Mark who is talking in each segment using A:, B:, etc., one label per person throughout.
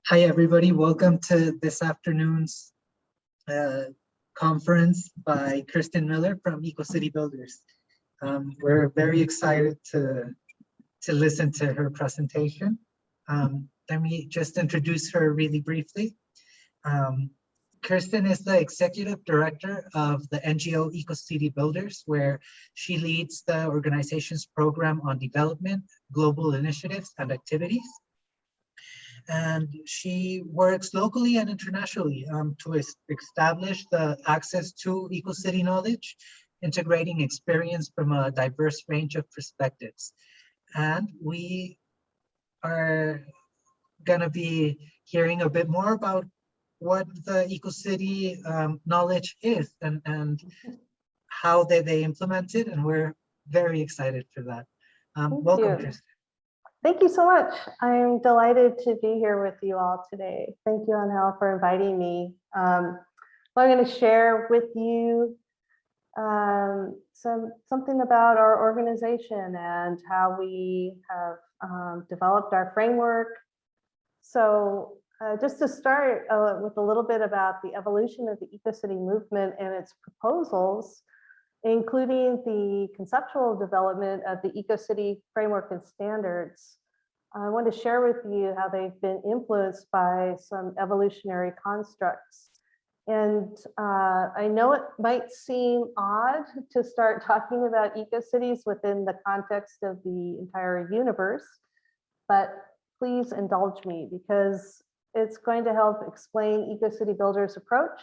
A: Hi, everybody. Welcome to this afternoon's conference by Kirstin Miller from Ecocity Builders. We're very excited to listen to her presentation. Let me just introduce her really briefly. Kirstin is the Executive Director of the NGO Ecocity Builders, where she leads the organization's program on development, global initiatives, and activities. And she works locally and internationally to establish the access to EcoCity knowledge, integrating experience from a diverse range of perspectives. And we are going to be hearing a bit more about what the EcoCity knowledge is and how they implement it, and we're very excited for that. Welcome, Kirstin.
B: Thank you so much. I'm delighted to be here with you all today. Thank you, Angel, for inviting me. I'm going to share with you something about our organization and how we have developed our framework. So just to start with a little bit about the evolution of the EcoCity movement and its proposals, including the conceptual development of the Ecocity Framework and Standards. I want to share with you how they've been influenced by some evolutionary constructs. And I know it might seem odd to start talking about ecocities within the context of the entire universe, but please indulge me because it's going to help explain Ecocity Builders' approach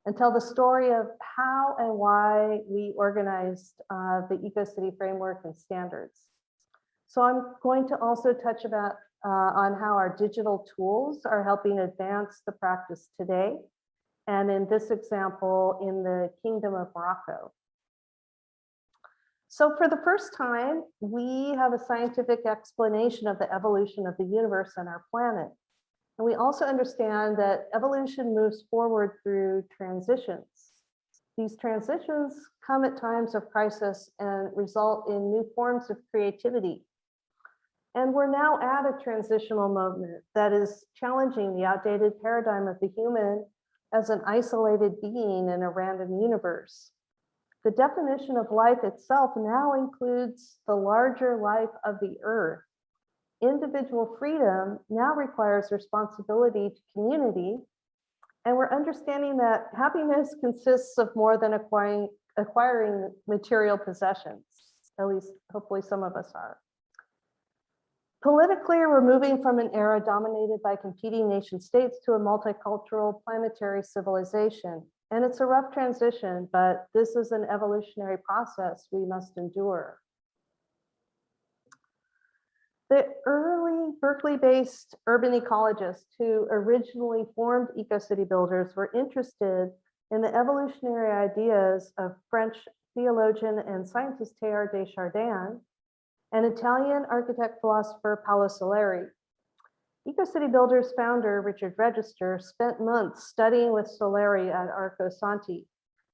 B: and tell the story of how and why we organized the Ecocity Framework and Standards. So I'm going to also touch on how our digital tools are helping advance the practice today, and in this example, in the Kingdom of Morocco. So for the first time, we have a scientific explanation of the evolution of the universe and our planet. And we also understand that evolution moves forward through transitions. These transitions come at times of crisis and result in new forms of creativity. And we're now at a transitional moment that is challenging the outdated paradigm of the human as an isolated being in a random universe. The definition of life itself now includes the larger life of the earth. Individual freedom now requires responsibility to community, and we're understanding that happiness consists of more than acquiring material possessions. At least, hopefully some of us are. Politically, we're moving from an era dominated by competing nation states to a multicultural planetary civilization. And it's a rough transition, but this is an evolutionary process we must endure. The early Berkeley-based urban ecologists who originally formed Ecocity Builders were interested in the evolutionary ideas of French theologian and scientist Teilhard de Chardin and Italian architect philosopher Paolo Soleri. Ecocity Builders founder Richard Register spent months studying with Soleri at Arco Santi,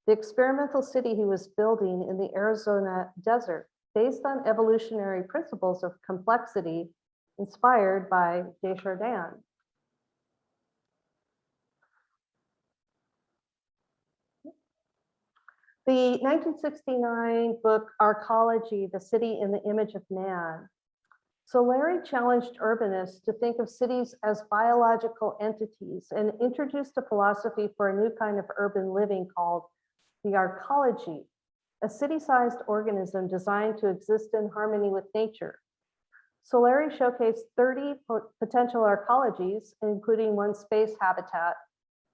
B: the experimental city he was building in the Arizona desert, based on evolutionary principles of complexity inspired by Desjardins. The 1969 book, Arcology, The City in the Image of Man, Soleri challenged urbanists to think of cities as biological entities and introduced a philosophy for a new kind of urban living called the arcology, a city-sized organism designed to exist in harmony with nature. Soleri showcased 30 potential arcologies, including one space habitat,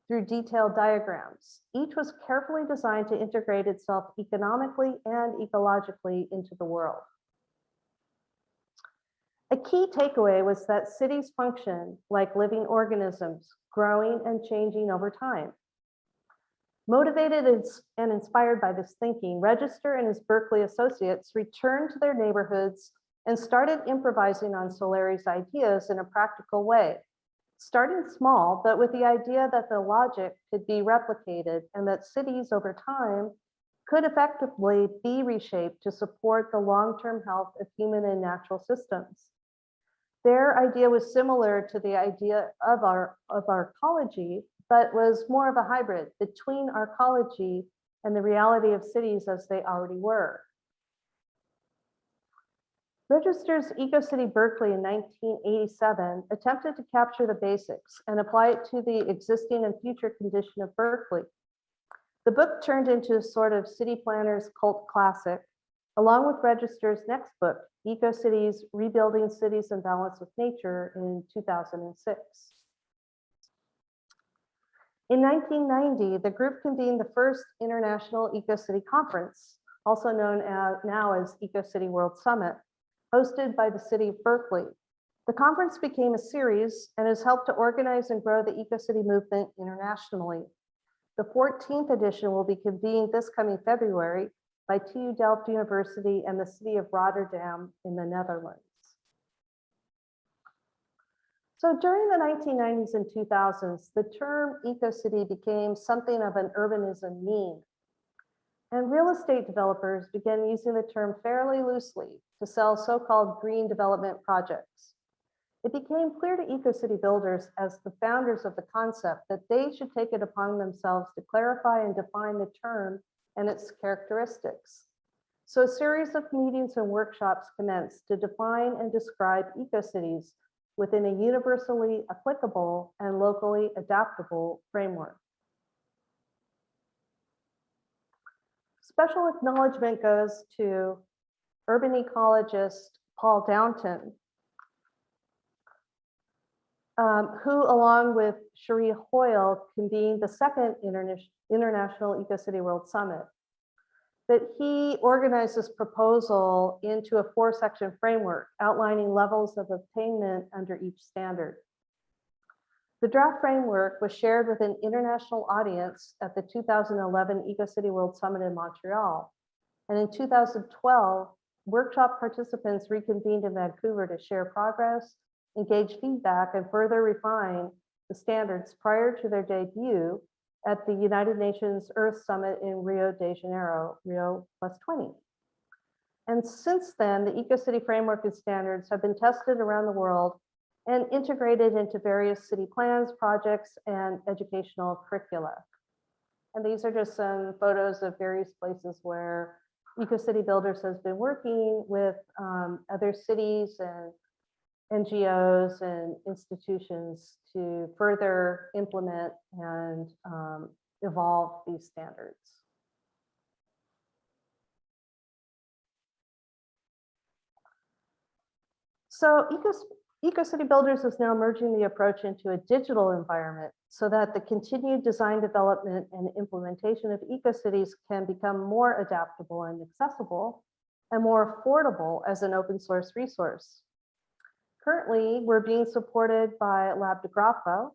B: through detailed diagrams. Each was carefully designed to integrate itself economically and ecologically into the world. A key takeaway was that cities function like living organisms, growing and changing over time. Motivated and inspired by this thinking, Register and his Berkeley associates returned to their neighborhoods and started improvising on Soleri's ideas in a practical way, starting small, but with the idea that the logic could be replicated and that cities over time could effectively be reshaped to support the long-term health of human and natural systems. Their idea was similar to the idea of our ecology, but was more of a hybrid between arcology and the reality of cities as they already were. Register's Ecocity Berkeley in 1987 attempted to capture the basics and apply it to the existing and future condition of Berkeley. The book turned into a sort of city planners cult classic, along with Register's next book, Ecocities, Rebuilding Cities in Balance with Nature in 2006. In 1990, the group convened the first International Ecocity Conference, also known now as Ecocity World Summit, hosted by the city of Berkeley. The conference became a series and has helped to organize and grow the Ecocity movement internationally. The 14th edition will be convened this coming February by TU Delft University and the city of Rotterdam in the Netherlands. So during the 1990s and 2000s, the term ecocity became something of an urbanism meme. And real estate developers began using the term fairly loosely to sell so-called green development projects. It became clear to Ecocity Builders as the founders of the concept that they should take it upon themselves to clarify and define the term and its characteristics. So a series of meetings and workshops commenced to define and describe ecocities within a universally applicable and locally adaptable framework. Special acknowledgement goes to urban ecologist Paul Downton, who, along with Cherie Hoyle, convened the second International Ecocity World Summit. But he organized this proposal into a 4-section framework outlining levels of attainment under each standard. The draft framework was shared with an international audience at the 2011 Ecocity World Summit in Montreal. And in 2012, workshop participants reconvened in Vancouver to share progress, engage feedback, and further refine the standards prior to their debut at the United Nations Earth Summit in Rio de Janeiro, Rio +20. And since then, the Ecocity Framework and standards have been tested around the world and integrated into various city plans, projects, and educational curricula. And these are just some photos of various places where Ecocity Builders has been working with other cities and NGOs and institutions to further implement and evolve these standards. So Ecocity Builders is now merging the approach into a digital environment so that the continued design, development, and implementation of ecocities can become more adaptable and accessible and more affordable as an open source resource. Currently, we're being supported by Lab de Grafo,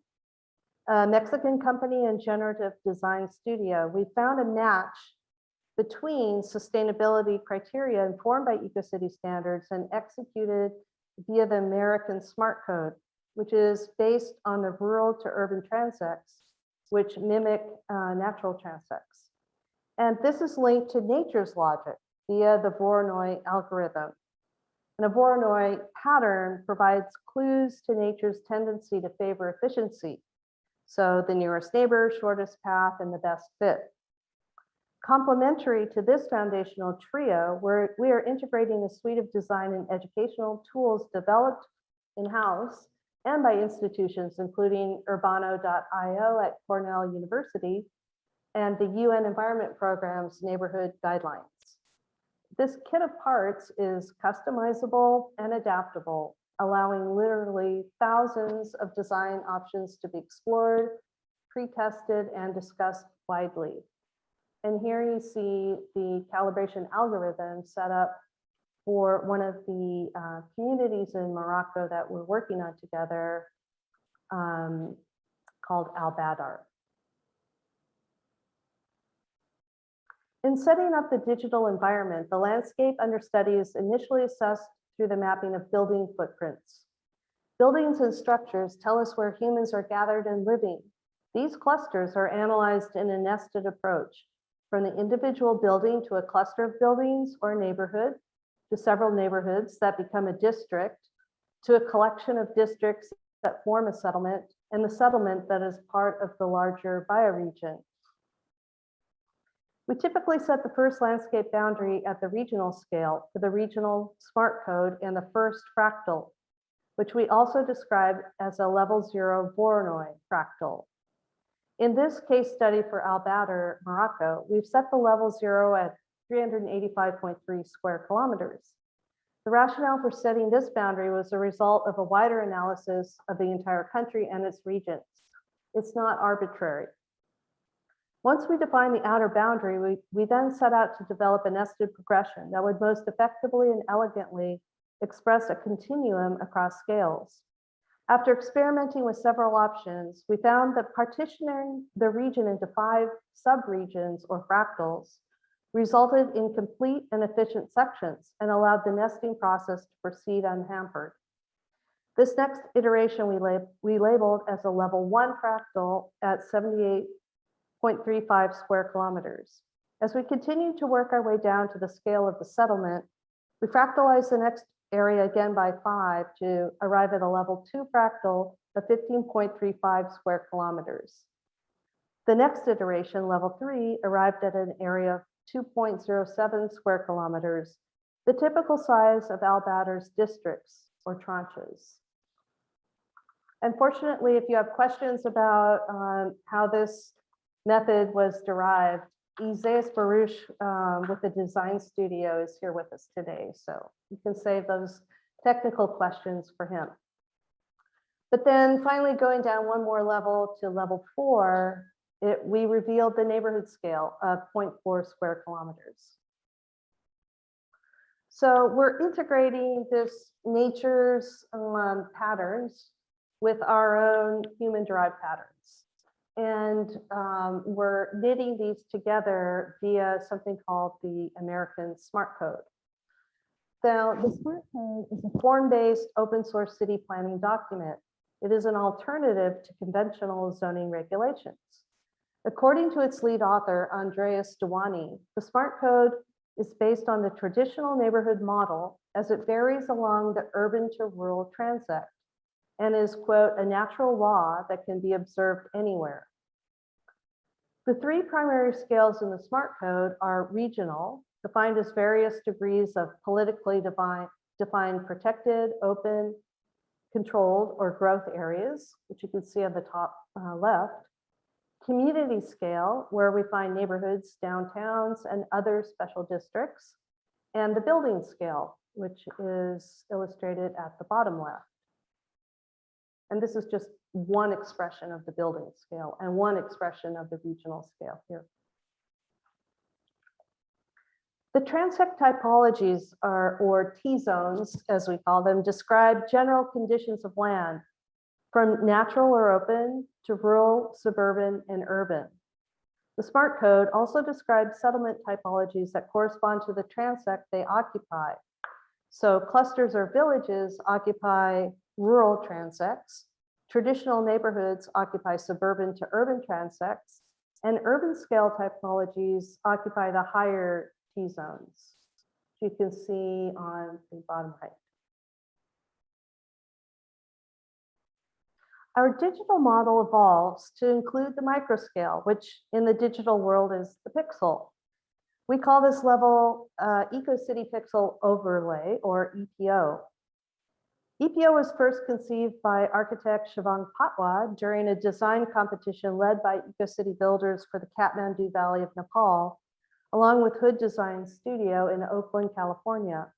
B: a Mexican company and generative design studio. We found a match between sustainability criteria informed by Ecocity standards and executed via the American Smart Code, which is based on the rural to urban transects, which mimic natural transects. And this is linked to nature's logic via the Voronoi algorithm. And a Voronoi pattern provides clues to nature's tendency to favor efficiency. So the nearest neighbor, shortest path, and the best fit. Complementary to this foundational trio, we are integrating a suite of design and educational tools developed in-house and by institutions, including Urbano.io at Cornell University and the UN Environment Programme's Neighborhood Guidelines. This kit of parts is customizable and adaptable, allowing literally thousands of design options to be explored, pre-tested, and discussed widely. And here you see the calibration algorithm set up for one of the communities in Morocco that we're working on together called Al Badar. In setting up the digital environment, the landscape under study is initially assessed through the mapping of building footprints. Buildings and structures tell us where humans are gathered and living. These clusters are analyzed in a nested approach, from the individual building to a cluster of buildings or neighborhood, to several neighborhoods that become a district, to a collection of districts that form a settlement, and the settlement that is part of the larger bioregion. We typically set the first landscape boundary at the regional scale for the regional smart code and the first fractal, which we also describe as a level 0 Voronoi fractal. In this case study for Al Badr, Morocco, we've set the level 0 at 385.3 square kilometers. The rationale for setting this boundary was a result of a wider analysis of the entire country and its regions. It's not arbitrary. Once we define the outer boundary, we then set out to develop a nested progression that would most effectively and elegantly express a continuum across scales. After experimenting with several options, we found that partitioning the region into 5 subregions or fractals resulted in complete and efficient sections and allowed the nesting process to proceed unhampered. This next iteration we labeled as a level 1 fractal at 78.35 square kilometers. As we continue to work our way down to the scale of the settlement, we fractalized the next area again by 5 to arrive at a level 2 fractal of 15.35 square kilometers. The next iteration, level 3, arrived at an area of 2.07 square kilometers, the typical size of Al Badr's districts or tranches. Unfortunately, if you have questions about how this method was derived, Isaias Baruch with the design studio is here with us today, so you can save those technical questions for him. But then finally going down one more level to level 4, we revealed the neighborhood scale of 0.4 square kilometers. So we're integrating this nature's patterns with our own human-derived patterns. And we're knitting these together via something called the American Smart Code. Now, the Smart Code is a form-based open source city planning document. It is an alternative to conventional zoning regulations. According to its lead author, Andreas Dewani, the Smart Code is based on the traditional neighborhood model as it varies along the urban to rural transect and is, quote, a natural law that can be observed anywhere. The 3 primary scales in the Smart Code are regional, defined as various degrees of politically defined protected, open, controlled, or growth areas, which you can see on the top left. Community scale, where we find neighborhoods, downtowns, and other special districts. And the building scale, which is illustrated at the bottom left. And this is just one expression of the building scale and one expression of the regional scale here. The transect typologies or T-zones, as we call them, describe general conditions of land from natural or open to rural, suburban, and urban. The Smart Code also describes settlement typologies that correspond to the transect they occupy. So clusters or villages occupy rural transects, traditional neighborhoods occupy suburban to urban transects, and urban scale typologies occupy the higher T-zones, which you can see on the bottom right. Our digital model evolves to include the microscale, which in the digital world is the pixel. We call this level Ecocity Pixel Overlay, or EPO. EPO was first conceived by architect Shivang Patwa during a design competition led by Ecocity Builders for the Kathmandu Valley of Nepal, along with Hood Design Studio in Oakland, California.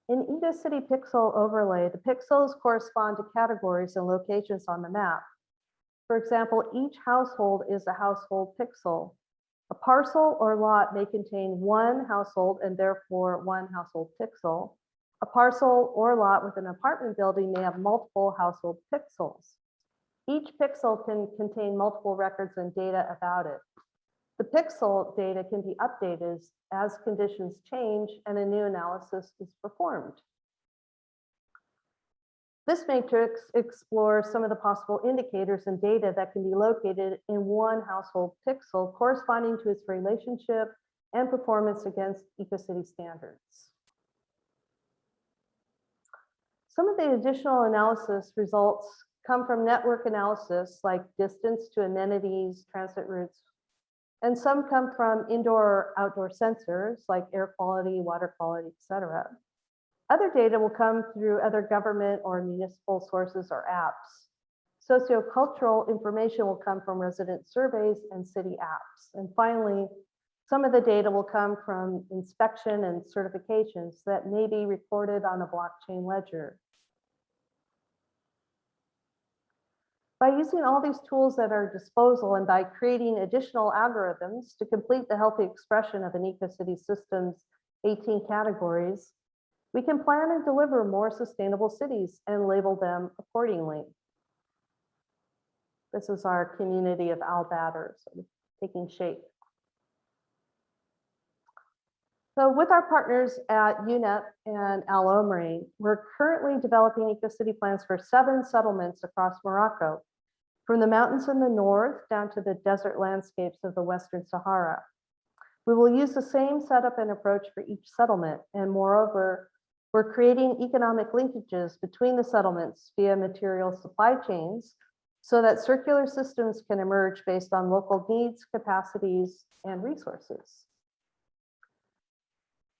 B: In Ecocity Pixel Overlay, the pixels correspond to categories and locations on the map. For example, each household is a household pixel. A parcel or lot may contain one household and therefore one household pixel. A parcel or lot with an apartment building may have multiple household pixels. Each pixel can contain multiple records and data about it. The pixel data can be updated as conditions change and a new analysis is performed. This matrix explores some of the possible indicators and data that can be located in one household pixel corresponding to its relationship and performance against Ecocity standards. Some of the additional analysis results come from network analysis like distance to amenities, transit routes, and some come from indoor or outdoor sensors like air quality, water quality, etc. Other data will come through other government or municipal sources or apps. Sociocultural information will come from resident surveys and city apps. And finally, some of the data will come from inspection and certifications that may be recorded on a blockchain ledger. By using all these tools at our disposal and by creating additional algorithms to complete the healthy expression of an EcoCity system's 18 categories, we can plan and deliver more sustainable cities and label them accordingly. This is our community of Albatters taking shape. So with our partners at UNEP and Al Omri, we're currently developing EcoCity plans for 7 settlements across Morocco, from the mountains in the north down to the desert landscapes of the Western Sahara. We will use the same setup and approach for each settlement, and moreover, we're creating economic linkages between the settlements via material supply chains so that circular systems can emerge based on local needs, capacities, and resources.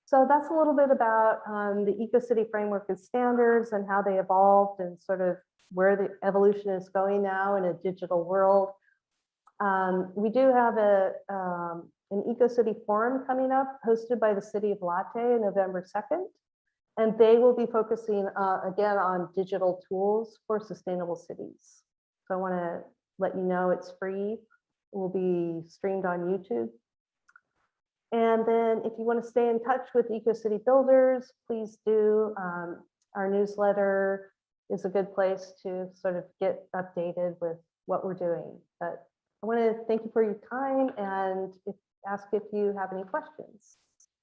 B: So that's a little bit about the EcoCity framework and standards and how they evolved and sort of where the evolution is going now in a digital world. We do have an EcoCity forum coming up hosted by the city of Latte on November 2nd. And they will be focusing again on digital tools for sustainable cities. So I want to let you know it's free. It will be streamed on YouTube. And then if you want to stay in touch with EcoCity Builders, please do. Our newsletter is a good place to sort of get updated with what we're doing. But I want to thank you for your time and ask if you have any questions.